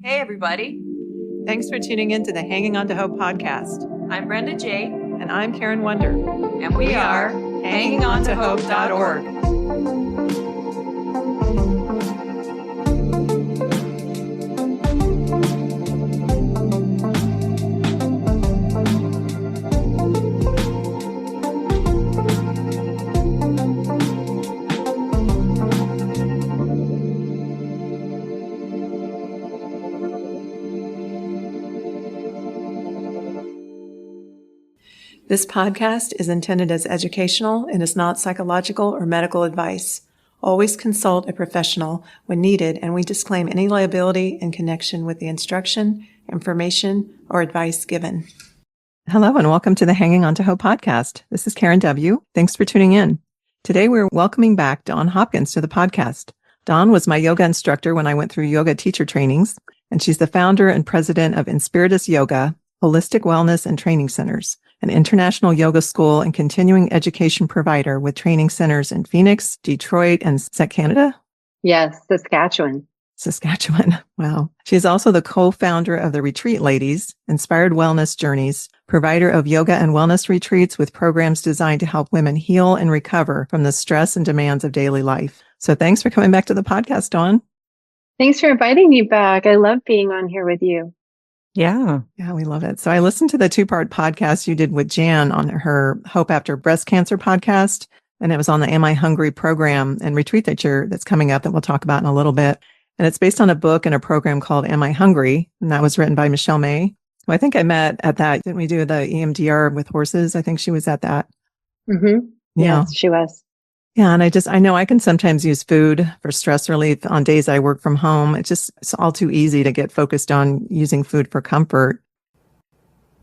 Hey, everybody. Thanks for tuning in to the Hanging On to Hope podcast. I'm Brenda J. And I'm Karen Wonder. And we are HangingOnToHope.org. This podcast is intended as educational and is not psychological or medical advice. Always consult a professional when needed, and we disclaim any liability in connection with the instruction, information, or advice given. Hello, and welcome to the Hanging On to Hope podcast. This is Karen W. Thanks for tuning in. Today, we're welcoming back Dawn Hopkins to the podcast. Dawn was my yoga instructor when I went through yoga teacher trainings, and she's the founder and president of Inspiritus Yoga, Holistic Wellness and Training Centers, an international yoga school and continuing education provider with training centers in Phoenix, Detroit, and is that Canada? Yes, Saskatchewan. Wow. She's also the co-founder of the Retreat Ladies, Inspired Wellness Journeys, provider of yoga and wellness retreats with programs designed to help women heal and recover from the stress and demands of daily life. So thanks for coming back to the podcast, Dawn. Thanks for inviting me back. I love being on here with you. Yeah, we love it. So I listened to the 2-part podcast you did with Jan on her Hope After Breast Cancer podcast, and it was on the Am I Hungry program and retreat that's coming up that we'll talk about in a little bit. And it's based on a book and a program called Am I Hungry? And that was written by Michelle May. Who I think I met at that. Didn't we do the EMDR with horses? I think she was at that. Mm-hmm. Yeah. Yes, she was. Yeah. And I know I can sometimes use food for stress relief on days I work from home. It's all too easy to get focused on using food for comfort.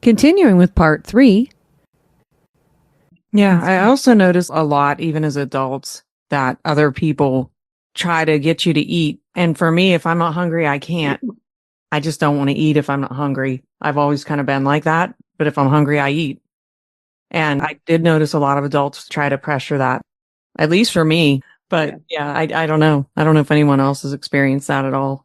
Continuing with part 3. Yeah, I also notice a lot, even as adults, that other people try to get you to eat. And for me, if I'm not hungry, I can't. I just don't want to eat if I'm not hungry. I've always kind of been like that. But if I'm hungry, I eat. And I did notice a lot of adults try to pressure that. At least for me. But yeah, I don't know. I don't know if anyone else has experienced that at all.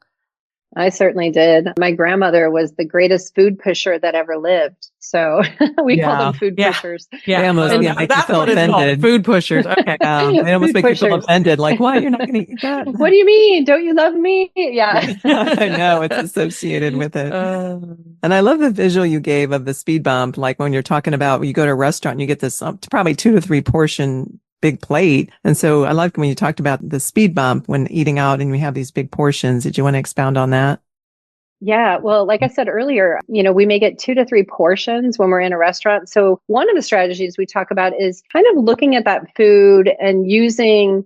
I certainly did. My grandmother was the greatest food pusher that ever lived. So we call them food pushers. Yeah, they almost make you feel offended. Food pushers. Okay. They almost make you feel offended. Like, why? You're not going to eat that? What do you mean? Don't you love me? Yeah. I know. It's associated with it. And I love the visual you gave of the speed bump. Like when you're talking about, you go to a restaurant and you get this probably 2 to 3 portion big plate. And so I liked when you talked about the speed bump when eating out and we have these big portions. Did you want to expound on that? Yeah. Well, like I said earlier, we may get 2 to 3 portions when we're in a restaurant. So one of the strategies we talk about is kind of looking at that food and using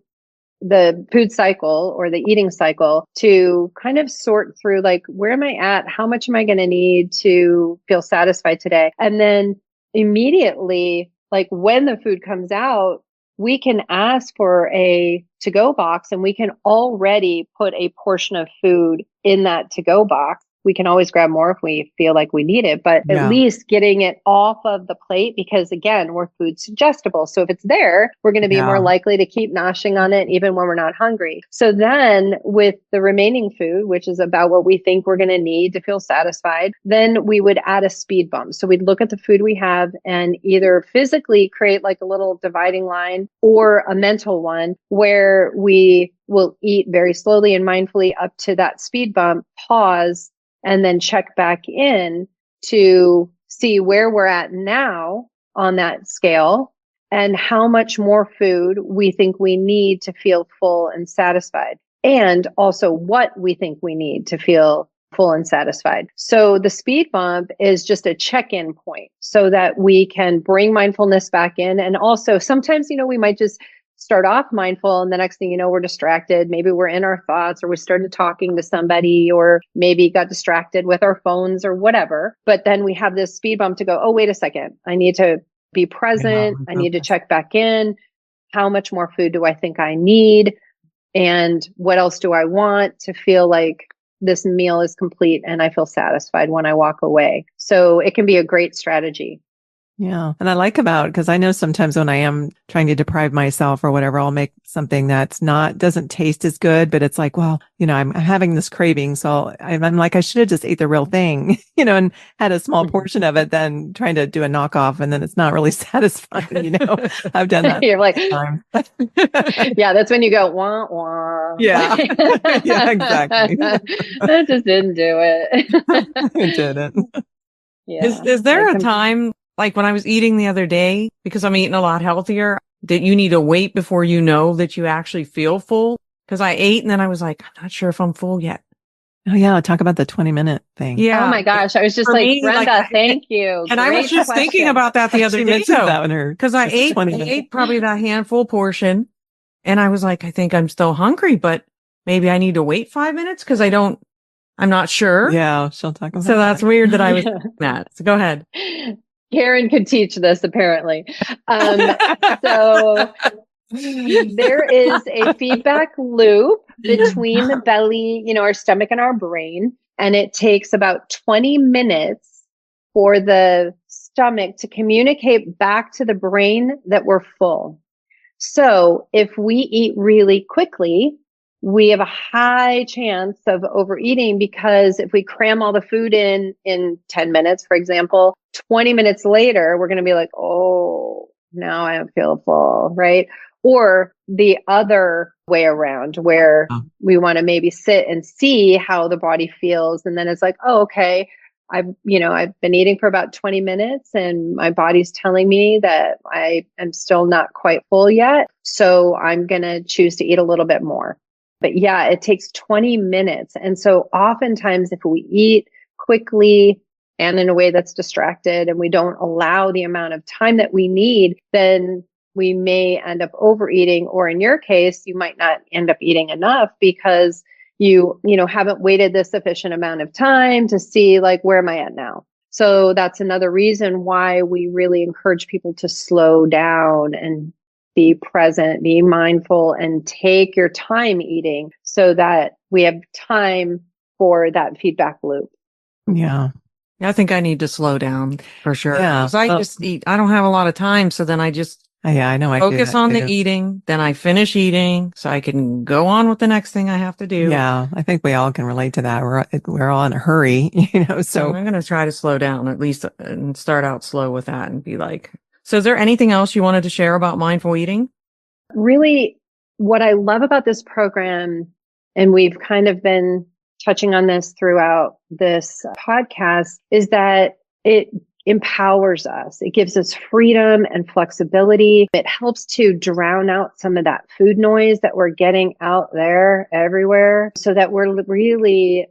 the food cycle or the eating cycle to kind of sort through, like, where am I at? How much am I going to need to feel satisfied today? And then immediately, like when the food comes out, we can ask for a to-go box and we can already put a portion of food in that to-go box. We can always grab more if we feel like we need it, but at least getting it off of the plate, because again, we're food suggestible. So if it's there, we're going to be more likely to keep noshing on it even when we're not hungry. So then with the remaining food, which is about what we think we're going to need to feel satisfied, then we would add a speed bump. So we'd look at the food we have and either physically create like a little dividing line or a mental one where we will eat very slowly and mindfully up to that speed bump, pause, and then check back in to see where we're at now on that scale and how much more food we think we need to feel full and satisfied, and also what we think we need to feel full and satisfied. So the speed bump is just a check-in point so that we can bring mindfulness back in. And also sometimes, we might just start off mindful and the next thing you know, we're distracted. Maybe we're in our thoughts or we started talking to somebody or maybe got distracted with our phones or whatever. But then we have this speed bump to go, oh, wait a second. I need to be present. I need to check back in. How much more food do I think I need? And what else do I want to feel like this meal is complete and I feel satisfied when I walk away? So it can be a great strategy. Yeah. And I like about, because I know sometimes when I am trying to deprive myself or whatever, I'll make something doesn't taste as good, but it's like, well, I'm having this craving. So I'm like, I should have just ate the real thing, and had a small portion of it than trying to do a knockoff. And then it's not really satisfying, I've done that. You're like, time. yeah, that's when you go, wah, wah. Yeah. Yeah, exactly. That just didn't do it. It didn't. Yeah. Is there a time, like when I was eating the other day, because I'm eating a lot healthier, that you need to wait before you know that you actually feel full? Because I ate and then I was like, I'm not sure if I'm full yet. Oh yeah, talk about the 20-minute thing. Yeah. Oh my gosh, I was just For like, me, Brenda, thank you. And I was just thinking about that the other day. Because I ate probably that handful portion, and I was like, I think I'm still hungry, but maybe I need to wait 5 minutes because I'm not sure. Yeah, she'll talk about So that's that. weird that I was doing that. So go ahead. Karen could teach this apparently. So there is a feedback loop between the belly, our stomach and our brain. And it takes about 20 minutes for the stomach to communicate back to the brain that we're full. So if we eat really quickly, we have a high chance of overeating, because if we cram all the food in 10 minutes, for example, 20 minutes later, we're going to be like, oh, now I don't feel full, right? Or the other way around, where we want to maybe sit and see how the body feels. And then it's like, oh, okay, I've been eating for about 20 minutes and my body's telling me that I am still not quite full yet. So I'm going to choose to eat a little bit more. But yeah, it takes 20 minutes. And so oftentimes if we eat quickly and in a way that's distracted, and we don't allow the amount of time that we need, then we may end up overeating, or in your case, you might not end up eating enough because you haven't waited the sufficient amount of time to see, like, where am I at now? So that's another reason why we really encourage people to slow down and be present, be mindful, and take your time eating so that we have time for that feedback loop. Yeah. I think I need to slow down for sure. Yeah. Because I just eat. I don't have a lot of time. So then I just I know. focus on the eating. Then I finish eating so I can go on with the next thing I have to do. Yeah. I think we all can relate to that. We're all in a hurry, so I'm going to try to slow down at least and start out slow with that and be like, so is there anything else you wanted to share about mindful eating? Really, what I love about this program, and we've kind of been touching on this throughout this podcast, is that it empowers us. It gives us freedom and flexibility. It helps to drown out some of that food noise that we're getting out there everywhere, so that we're really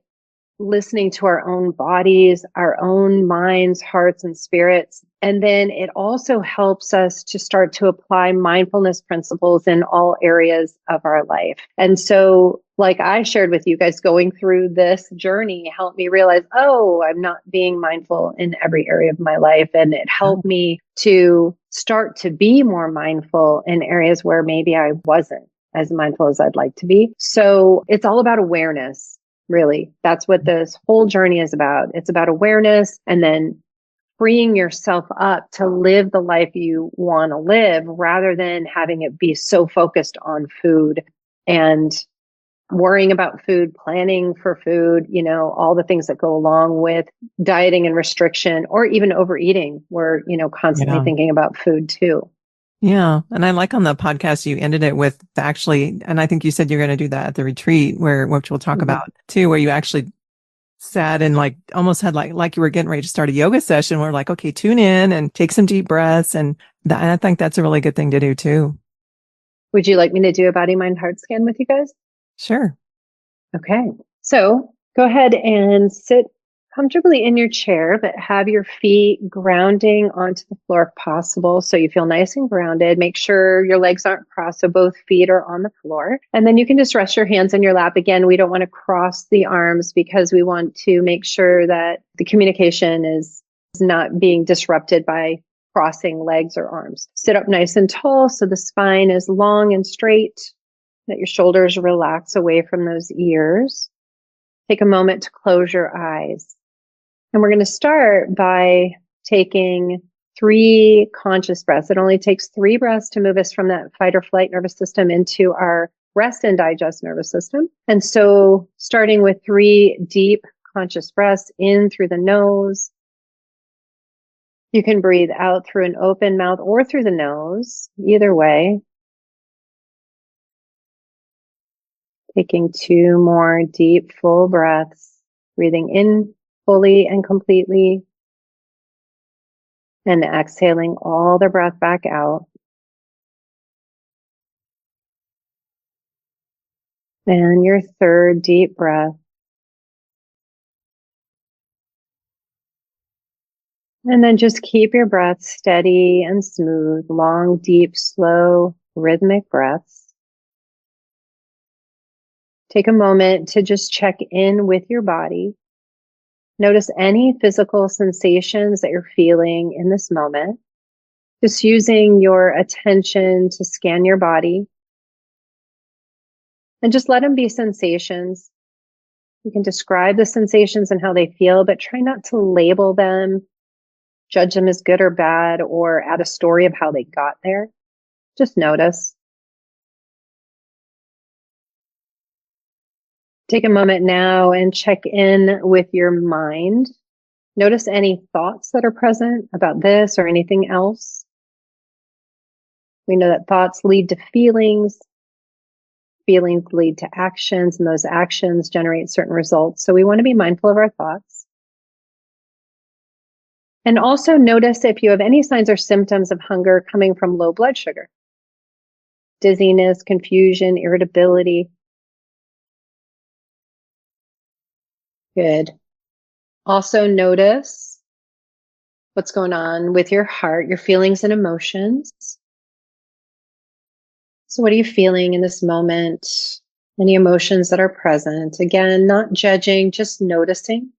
listening to our own bodies, our own minds, hearts, and spirits. And then it also helps us to start to apply mindfulness principles in all areas of our life. And so, like I shared with you guys, going through this journey helped me realize, oh, I'm not being mindful in every area of my life. And it helped me to start to be more mindful in areas where maybe I wasn't as mindful as I'd like to be. So it's all about awareness. Really, that's what this whole journey is about. It's about awareness, and then freeing yourself up to live the life you want to live, rather than having it be so focused on food and worrying about food, planning for food, all the things that go along with dieting and restriction, or even overeating. We're, constantly thinking about food too. Yeah. And I like on the podcast, you ended it with actually, and I think you said you're going to do that at the retreat, which we'll talk about too, where you actually sat and almost had like you were getting ready to start a yoga session. We're like, okay, tune in and take some deep breaths. And I think that's a really good thing to do too. Would you like me to do a body, mind, heart scan with you guys? Sure. Okay. So go ahead and sit comfortably in your chair, but have your feet grounding onto the floor if possible, so you feel nice and grounded. Make sure your legs aren't crossed, so both feet are on the floor. And then you can just rest your hands in your lap. Again, we don't want to cross the arms because we want to make sure that the communication is not being disrupted by crossing legs or arms. Sit up nice and tall so the spine is long and straight, that your shoulders relax away from those ears. Take a moment to close your eyes. And we're going to start by taking 3 conscious breaths. It only takes 3 breaths to move us from that fight or flight nervous system into our rest and digest nervous system. And so starting with 3 deep conscious breaths in through the nose. You can breathe out through an open mouth or through the nose, either way. Taking 2 more deep, full breaths, breathing in fully and completely, and exhaling all the breath back out. And your 3rd deep breath. And then just keep your breath steady and smooth, long, deep, slow, rhythmic breaths. Take a moment to just check in with your body. Notice any physical sensations that you're feeling in this moment. Just using your attention to scan your body. And just let them be sensations. You can describe the sensations and how they feel, but try not to label them, judge them as good or bad, or add a story of how they got there. Just notice. Take a moment now and check in with your mind. Notice any thoughts that are present about this or anything else. We know that thoughts lead to feelings. Feelings lead to actions, and those actions generate certain results. So we want to be mindful of our thoughts. And also notice if you have any signs or symptoms of hunger coming from low blood sugar. Dizziness, confusion, irritability. Good. Also notice what's going on with your heart, your feelings and emotions. So what are you feeling in this moment? Any emotions that are present? Again, not judging, just noticing.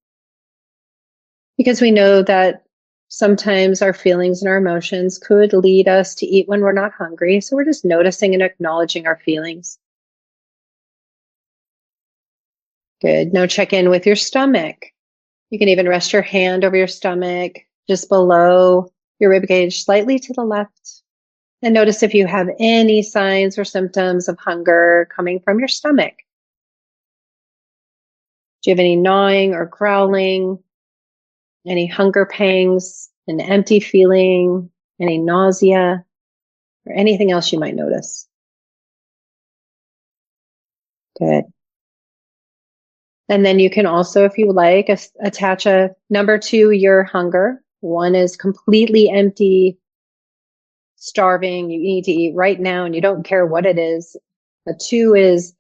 Because we know that sometimes our feelings and our emotions could lead us to eat when we're not hungry. So we're just noticing and acknowledging our feelings. Good. Now check in with your stomach. You can even rest your hand over your stomach, just below your ribcage, slightly to the left. And notice if you have any signs or symptoms of hunger coming from your stomach. Do you have any gnawing or growling? Any hunger pangs, an empty feeling, any nausea, or anything else you might notice? Good. And then you can also, if you like, attach a number to your hunger. 1 is completely empty, starving, you need to eat right now and you don't care what it is. A 2 is,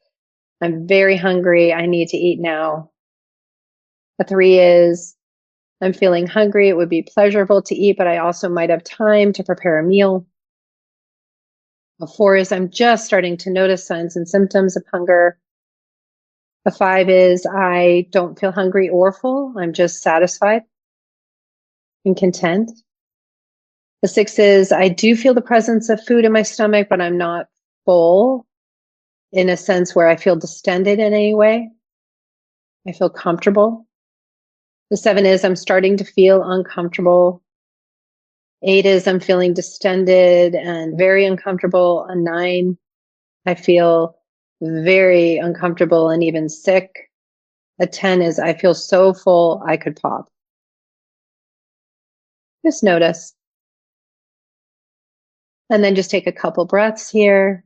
I'm very hungry, I need to eat now. A 3 is, I'm feeling hungry, it would be pleasurable to eat, but I also might have time to prepare a meal. A 4 is, I'm just starting to notice signs and symptoms of hunger. A 5 is, I don't feel hungry or full, I'm just satisfied and content. A 6 is, I do feel the presence of food in my stomach, but I'm not full in a sense where I feel distended in any way. I feel comfortable. The 7 is, I'm starting to feel uncomfortable. 8 is, I'm feeling distended and very uncomfortable. A 9, I feel very uncomfortable and even sick. A 10 is, I feel so full I could pop. Just notice. And then just take a couple breaths here.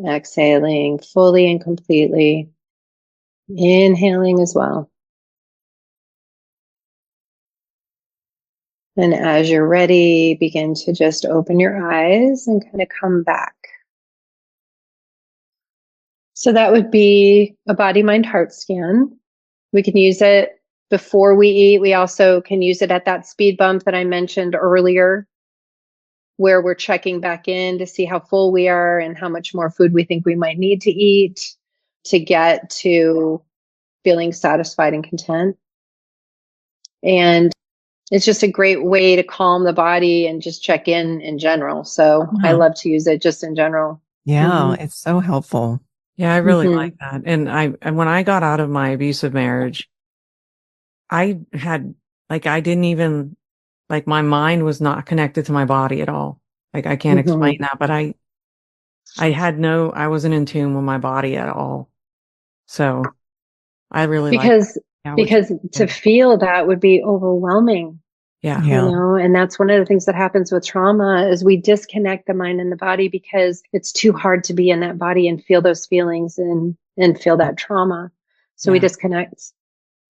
Exhaling fully and completely. Inhaling as well. And as you're ready, begin to just open your eyes and kind of come back. So that would be a body, mind, heart scan. We can use it before we eat. We also can use it at that speed bump that I mentioned earlier, where we're checking back in to see how full we are and how much more food we think we might need to eat to get to feeling satisfied and content. And it's just a great way to calm the body and just check in general. So I love to use it just in general. Yeah, it's so helpful. Yeah, I really like that. And when I got out of my abusive marriage, I had like I didn't even, like my mind was not connected to my body at all. Like I can't explain that, but I wasn't in tune with my body at all. So I really like, because yeah, because to feel that would be overwhelming. yeah. And that's one of the things that happens with trauma is we disconnect the mind and the body because it's too hard to be in that body and feel those feelings and feel that trauma. So we disconnect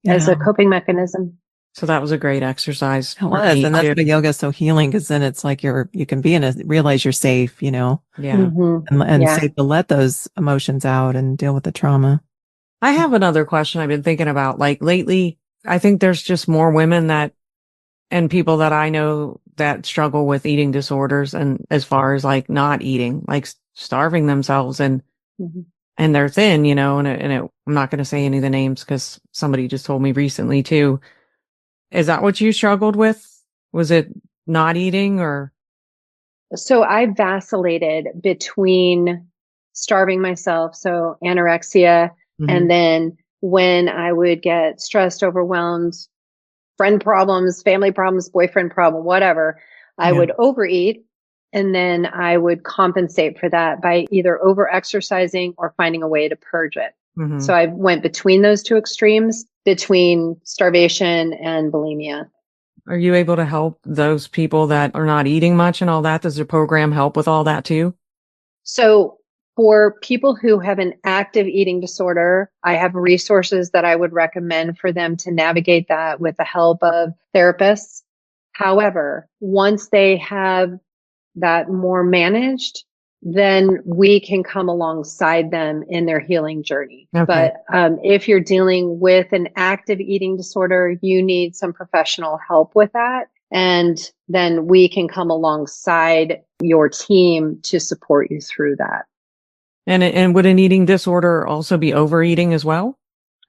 as a coping mechanism. So that was a great exercise. It was. And that's why yoga is so healing, because then it's like you can be realize you're safe, Yeah. and safe to let those emotions out and deal with the trauma. I have another question I've been thinking about. Like lately, I think there's just more women and people that I know that struggle with eating disorders, and as far as like not eating, like starving themselves and they're thin, I'm not going to say any of the names because somebody just told me recently too. Is that what you struggled with? Was it not eating or? So I vacillated between starving myself, so anorexia, and then when I would get stressed, overwhelmed, friend problems, family problems, boyfriend problem, whatever, I would overeat. And then I would compensate for that by either over exercising or finding a way to purge it. So I went between those two extremes, between starvation and bulimia. Are you able to help those people that are not eating much and all that? Does your program help with all that too? So for people who have an active eating disorder, I have resources that I would recommend for them to navigate that with the help of therapists. However, once they have that more managed, then we can come alongside them in their healing journey. Okay. But if you're dealing with an active eating disorder, you need some professional help with that. And then we can come alongside your team to support you through that. And would an eating disorder also be overeating as well?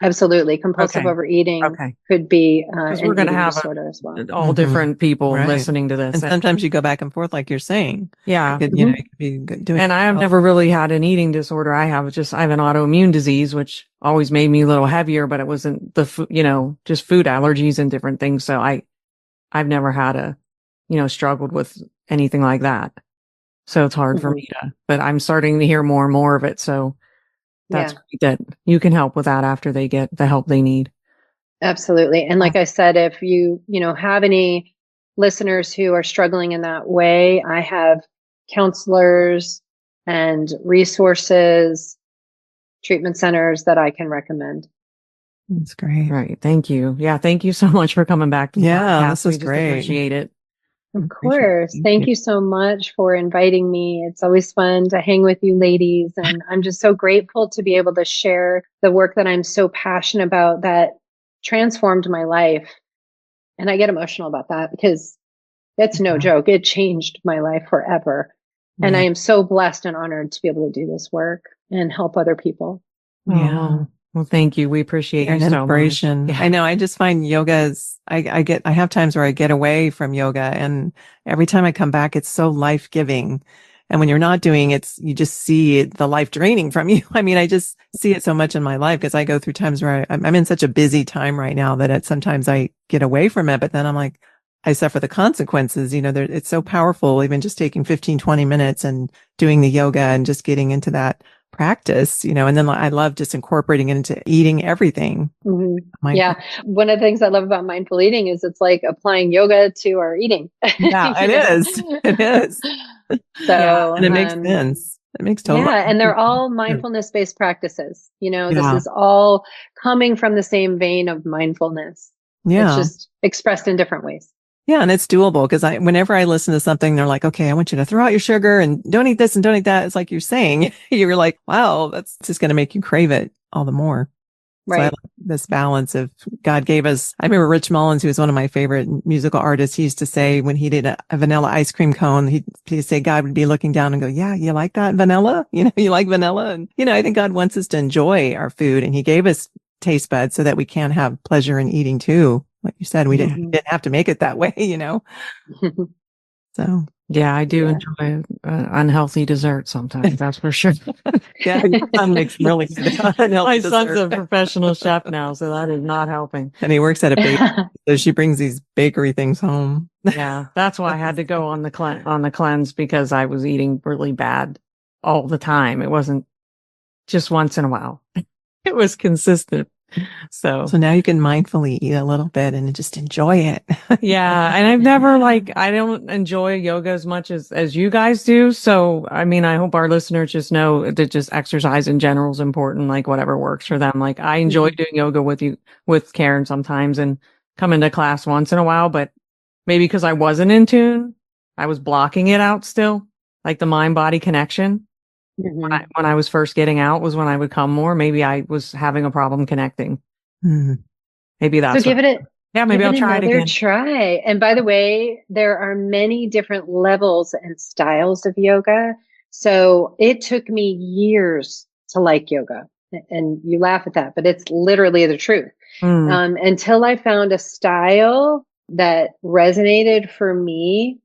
Absolutely. Compulsive overeating could be an we're going to eating have disorder as well. all different people listening to this. And sometimes you go back and forth, like you're saying. Yeah. You could be doing. And I have never really had an eating disorder. I have an autoimmune disease, which always made me a little heavier, but it wasn't just food allergies and different things. So I've never had struggled with anything like that. So it's hard for me but I'm starting to hear more and more of it. So that's great that you can help with that after they get the help they need. Absolutely. And like I said, if you have any listeners who are struggling in that way, I have counselors and resources, treatment centers that I can recommend. That's great. Right. Thank you. Yeah. Thank you so much for coming back to the podcast. This was great. Appreciate it. Of course. Thank you so much for inviting me. It's always fun to hang with you ladies. And I'm just so grateful to be able to share the work that I'm so passionate about that transformed my life. And I get emotional about that because it's no joke. It changed my life forever. And I am so blessed and honored to be able to do this work and help other people. Yeah. Well, thank you. We appreciate your inspiration. Yeah. I know. I just find yoga is, I have times where I get away from yoga, and every time I come back, it's so life giving. And when you're not doing it, you just see the life draining from you. I mean, I just see it so much in my life because I go through times where I'm in such a busy time right now that sometimes I get away from it, but then I'm like, I suffer the consequences. It's so powerful, even just taking 15, 20 minutes and doing the yoga and just getting into that practice, and then I love just incorporating it into eating everything. Yeah. One of the things I love about mindful eating is it's like applying yoga to our eating. Yeah, it is. It is. So, and it makes sense. It makes total sense. Yeah. And they're all mindfulness based practices. This is all coming from the same vein of mindfulness. Yeah. It's just expressed in different ways. Yeah. And it's doable because whenever I listen to something, they're like, okay, I want you to throw out your sugar and don't eat this and don't eat that. It's like you're saying, you're like, wow, that's just going to make you crave it all the more. Right. So I like this balance of God gave us. I remember Rich Mullins, who was one of my favorite musical artists. He used to say when he did a vanilla ice cream cone, he'd say God would be looking down and go, yeah, you like that vanilla? You like vanilla? And, I think God wants us to enjoy our food, and he gave us taste buds so that we can have pleasure in eating too. Like you said, we didn't have to make it that way, So Yeah, I do Yeah. enjoy unhealthy dessert sometimes. That's for sure. Yeah, your son makes really good unhealthy My son's a dessert. professional chef now, so that is not helping. And he works at a bakery, so she brings these bakery things home. Yeah, that's why I had to go on the cleanse because I was eating really bad all the time. It wasn't just once in a while. It was consistent. So So now you can mindfully eat a little bit and just enjoy it. yeah, and I've never I don't enjoy yoga as much as you guys do. So I mean, I hope our listeners just know that just exercise in general is important, like whatever works for them. Like I enjoy doing yoga with Karen sometimes and come into class once in a while, but maybe because I wasn't in tune, I was blocking it out still, like the mind body connection. Mhm. When I was first getting out was when I would come more. Maybe I was having a problem connecting. Mm. Maybe So that's what. Yeah, maybe give I'll it try it another again. try. And by the way, there are many different levels and styles of yoga. So it took me years to like yoga. And you laugh at that, but it's literally the truth. Mm, Until I found a style that resonated for me,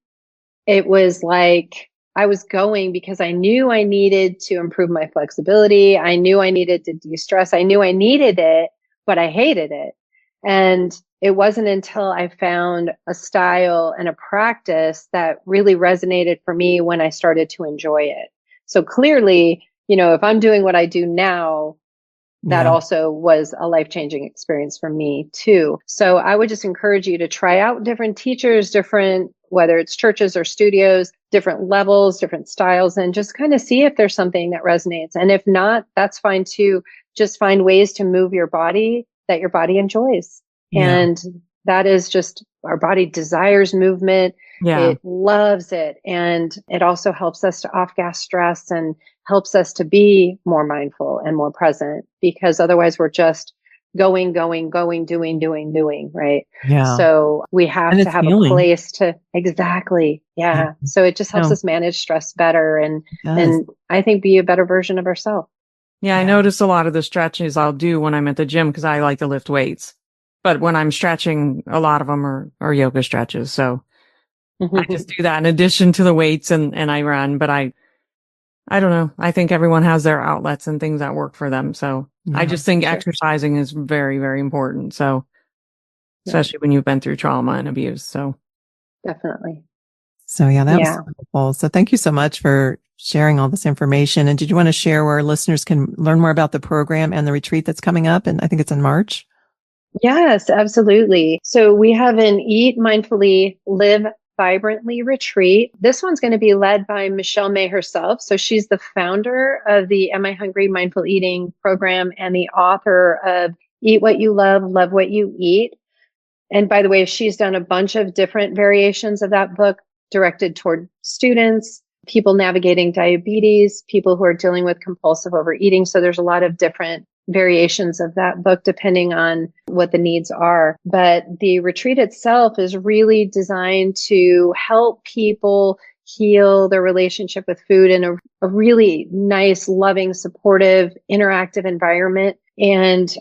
it was like I was going because I knew I needed to improve my flexibility. I knew I needed to de-stress. I knew I needed it, but I hated it. And it wasn't until I found a style and a practice that really resonated for me when I started to enjoy it. So clearly, if I'm doing what I do now, that Yeah. also was a life-changing experience for me too. So I would just encourage you to try out different teachers, whether it's churches or studios, different levels, different styles, and just kind of see if there's something that resonates. And if not, that's fine too. Just find ways to move your body that your body enjoys. Yeah. And that is just our body desires movement. yeah. It loves it. And it also helps us to off gas stress and helps us to be more mindful and more present, because otherwise we're just going, doing, right? Yeah. So we have And to it's have a healing. place to exactly. Yeah. Yeah. So it just helps No, us manage stress better it does. and I think be a better version of ourselves. Yeah, I Yeah. notice a lot of the stretches I'll do when I'm at the gym because I like to lift weights. But when I'm stretching, a lot of them are yoga stretches. So I just do that in addition to the weights and I run. But I don't know. I think everyone has their outlets and things that work for them. So I Yeah. just think Sure. exercising is very, very important. So Yeah, especially when you've been through trauma and abuse. So definitely. So yeah, that was Yeah. helpful. So thank you so much for sharing all this information. And did you want to share where our listeners can learn more about the program and the retreat that's coming up? And I think it's in March. Yes, absolutely. So we have an Eat Mindfully, Live Vibrantly retreat. This one's going to be led by Michelle May herself. So she's the founder of the Am I Hungry Mindful Eating program and the author of Eat What You Love What You Eat. And by the way, she's done a bunch of different variations of that book directed toward students, people navigating diabetes, people who are dealing with compulsive overeating. So there's a lot of different variations of that book depending on what the needs are. But the retreat itself is really designed to help people heal their relationship with food in a really nice, loving, supportive, interactive environment. And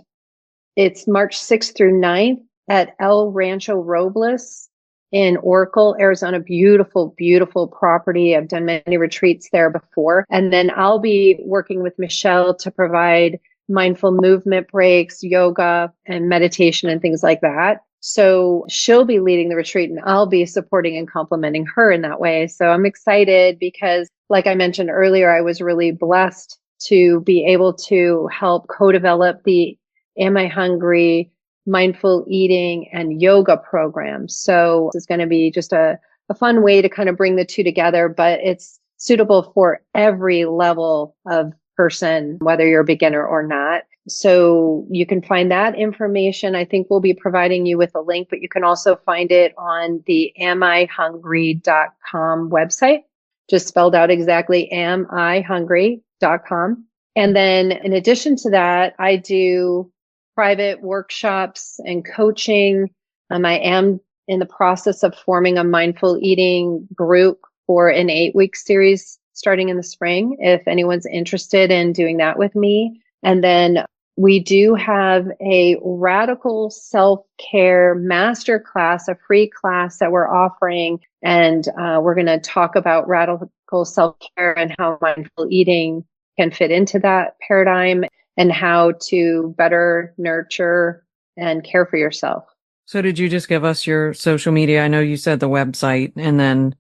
it's March 6th through 9th at El Rancho Robles in Oracle, Arizona. Beautiful, beautiful property. I've done many retreats there before. And then I'll be working with Michelle to provide mindful movement breaks, yoga, and meditation and things like that. So she'll be leading the retreat and I'll be supporting and complimenting her in that way. So I'm excited because, like I mentioned earlier, I was really blessed to be able to help co-develop the Am I Hungry, mindful eating, and yoga programs. So it's going to be just a fun way to kind of bring the two together, but it's suitable for every level of person, whether you're a beginner or not. So you can find that information. I think we'll be providing you with a link, but you can also find it on the amihungry.com website, just spelled out exactly, amihungry.com. And then in addition to that, I do private workshops and coaching. I am in the process of forming a mindful eating group for an 8-week series starting in the spring, if anyone's interested in doing that with me. And then we do have a radical self-care masterclass, a free class that we're offering. And we're going to talk about radical self-care and how mindful eating can fit into that paradigm and how to better nurture and care for yourself. So did you just give us your social media? I know you said the wbedsite, and then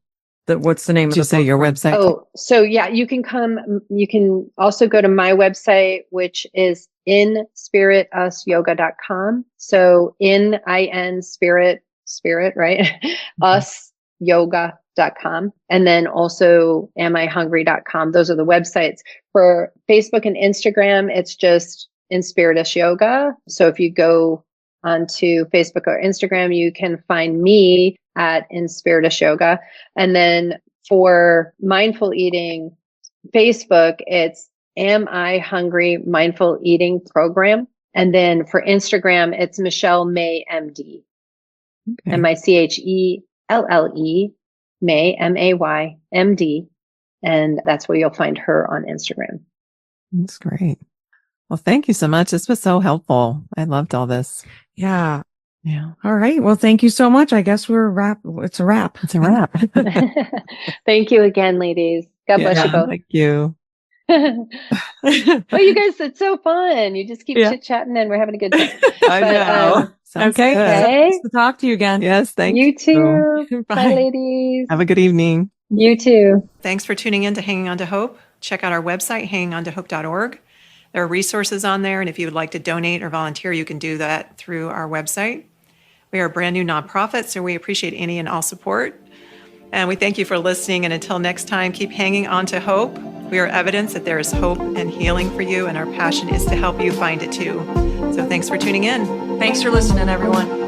what's the name Did of you the say book? your website? Oh, so yeah, you can also go to my website, which is inspiritusyoga.com. So spirit, right? Us yoga.com. And then also amihungry.com. Those are the websites. For Facebook and Instagram, it's just Inspiritus Yoga. So if you go onto Facebook or Instagram, you can find me at Inspiritus Yoga. And then for mindful eating, Facebook, it's Am I Hungry Mindful Eating Program. And then for Instagram, it's Michelle May MD. Okay. MICHELLE May MAY MD. And that's where you'll find her on Instagram. That's great. Well, thank you so much. This was so helpful. I loved all this. Yeah. Yeah. All right. Well, thank you so much. I guess we're wrap. It's a wrap. It's a wrap. Thank you again, ladies. God bless you both. Thank you. Oh, you guys, it's so fun. You just keep chit-chatting and we're having a good time. I know. Sounds okay. good. Okay. Nice to talk to you again. Yes, thank You you. too. Bye. Bye, ladies. Have a good evening. You too. Thanks for tuning in to Hanging On to Hope. Check out our website, hangingontohope.org. There are resources on there, and if you would like to donate or volunteer, you can do that through our website. We are a brand new nonprofit, so we appreciate any and all support. And we thank you for listening, and until next time, keep hanging on to hope. We are evidence that there is hope and healing for you, and our passion is to help you find it too. So thanks for tuning in. Thanks for listening, everyone.